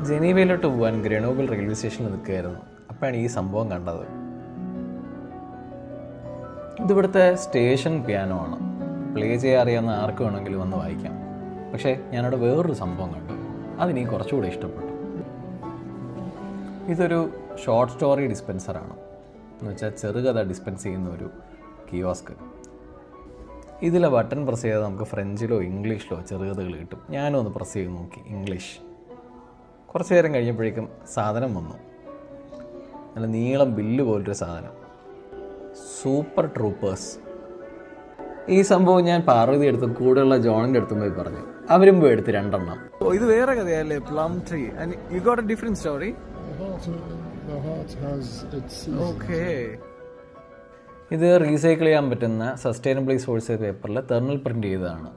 ജനീവയിലോട്ട് പോകാൻ ഗ്രനോബിൾ റെയിൽവേ സ്റ്റേഷനിൽ നിൽക്കുകയായിരുന്നു. അപ്പോഴാണ് ഈ സംഭവം കണ്ടത്. ഇതിവിടുത്തെ സ്റ്റേഷൻ പിയാനോ ആണ്. പ്ലേ ചെയ്യാൻ അറിയാവുന്ന ആർക്ക് വേണമെങ്കിലും വന്ന് വായിക്കാം. പക്ഷേ ഞാനവിടെ വേറൊരു സംഭവം കണ്ടു, അതെനിക്ക് കുറച്ചുകൂടി ഇഷ്ടപ്പെട്ടു. ഇതൊരു ഷോർട്ട് സ്റ്റോറി ഡിസ്പെൻസറാണ്. എന്ന് വെച്ചാൽ ചെറുകഥ ഡിസ്പെൻസ് ചെയ്യുന്ന ഒരു കിയോസ്ക്. ഇതിലെ ബട്ടൺ പ്രസ് ചെയ്താൽ നമുക്ക് ഫ്രഞ്ചിലോ ഇംഗ്ലീഷിലോ ചെറുകഥകൾ കിട്ടും. ഞാനും ഒന്ന് പ്രസ് ചെയ്ത് നോക്കി ഇംഗ്ലീഷ്. കുറച്ച് നേരം കഴിഞ്ഞപ്പോഴേക്കും സാധനം വന്നു. നല്ല നീളം ബില്ല് പോലൊരു സാധനം. Super troopers. ഈ സംഭവം ഞാൻ പാർവതി അടുത്തും കൂടെയുള്ള ജോണിൻ്റെ അടുത്തും പോയി പറഞ്ഞു. അവരും പോയി എടുത്ത് 2 എണ്ണം. ഇത് വേറെ കഥയല്ലേ, plum tree. You got a different story. ഇത് റീസൈക്കിൾ ചെയ്യാൻ പറ്റുന്ന സസ്റ്റൈനബിളി സോഴ്സ് പേപ്പറിൽ തെർമൽ പ്രിന്റ് ചെയ്തതാണ്.